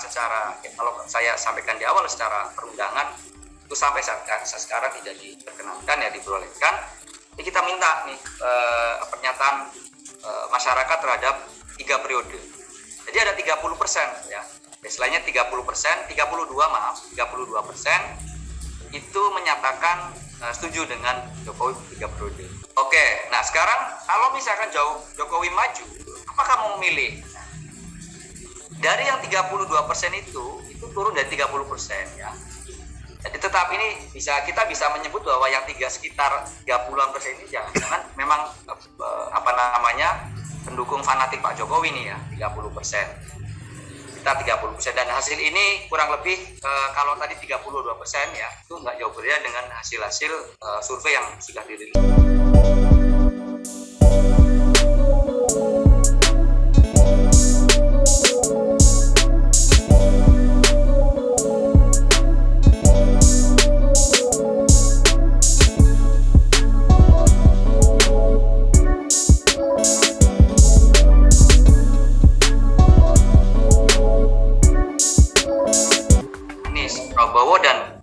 secara kalau saya sampaikan di awal secara perundangan itu sampai saat sekarang tidak diperkenankan ya, diperbolehkan. Jadi kita minta nih pernyataan masyarakat terhadap 3 periode. Jadi ada 30% ya. Baseline-nya 30%, 32% itu menyatakan setuju dengan Jokowi 3 periode. Oke, nah sekarang kalau misalkan Jokowi maju, apakah mau memilih? Dari yang 32% itu turun dari 30% ya. Jadi tetap ini kita bisa menyebut bahwa yang sekitar 30% ini jangan memang pendukung fanatik Pak Jokowi nih ya, 30%. Kita 30% dan hasil ini kurang lebih kalau tadi 32% ya, itu nggak jauh berbeda dengan hasil-hasil survei yang sudah dirilis. Prabowo dan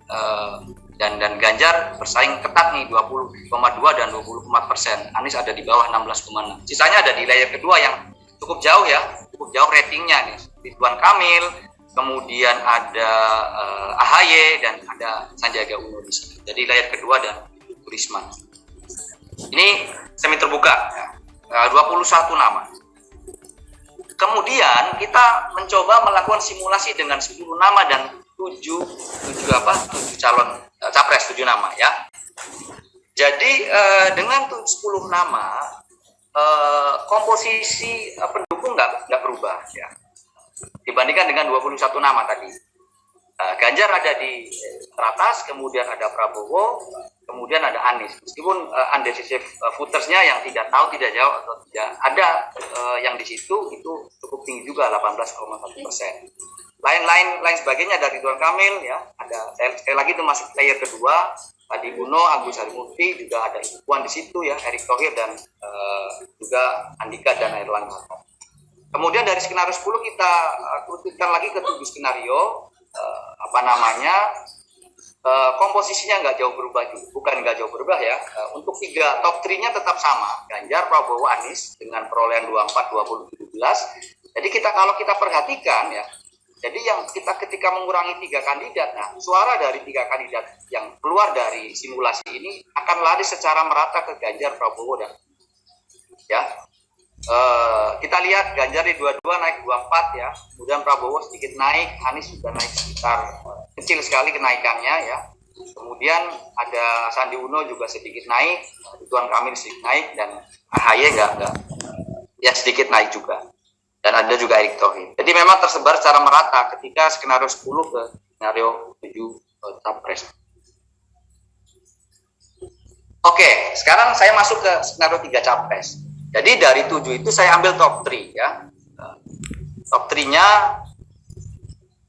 Ganjar bersaing ketat nih 20,2 dan 20,4%. Anies ada di bawah 16,6. Sisanya ada di layer kedua yang cukup jauh ratingnya nih. Ridwan Kamil, kemudian ada AHY dan ada Sandiaga Uno di sini. Jadi layer kedua dan Risma. Ini semi terbuka, 21 nama. Kemudian kita mencoba melakukan simulasi dengan 10 nama dan 7 calon capres, 7 nama ya. Jadi dengan 10 nama komposisi pendukung nggak berubah ya dibandingkan dengan 21 nama tadi. Ganjar ada di teratas, kemudian ada Prabowo, kemudian ada Anies. Meskipun undecisive votersnya yang tidak tahu, tidak jawab atau tidak ada yang di situ itu cukup tinggi juga, 18,1%. Lain sebagainya dari Ridwan Kamil ya, ada sekali lagi itu masih layer kedua, Adi Uno, Agus Harimurti, juga ada Ibu Puan di situ ya, Erick Thohir dan juga Andika dan Airlangga. Kemudian dari skenario 10 kita kerucutkan lagi ke 7 skenario, komposisinya nggak jauh berubah juga, bukan nggak jauh berubah ya. Untuk 3 top 3-nya tetap sama, Ganjar, Prabowo, Anies dengan perolehan 24, 20, 17. Jadi kalau kita perhatikan ya, jadi yang kita ketika mengurangi 3 kandidat, nah suara dari 3 kandidat yang keluar dari simulasi ini akan lari secara merata ke Ganjar, Prabowo dan ya. Kita lihat Ganjar di 22 naik 24 ya, kemudian Prabowo sedikit naik, Anies juga naik sekitar kecil sekali kenaikannya ya. Kemudian ada Sandi Uno juga sedikit naik, Ridwan Kamil sedikit naik dan AHY enggak ya sedikit naik juga. Dan ada juga Erick Thohir. Jadi memang tersebar secara merata ketika skenario 10 ke skenario 7 capres. Oke, sekarang saya masuk ke skenario 3 capres. Jadi dari 7 itu saya ambil top 3 ya. Top 3-nya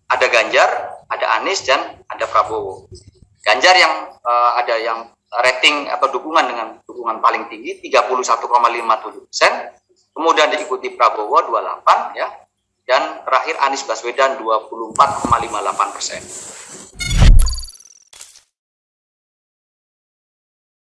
ada Ganjar, ada Anies dan ada Prabowo. Ganjar yang ada yang rating atau dukungan paling tinggi 31,57%. Kemudian diikuti Prabowo 28 ya, dan terakhir Anies Baswedan 24,58%.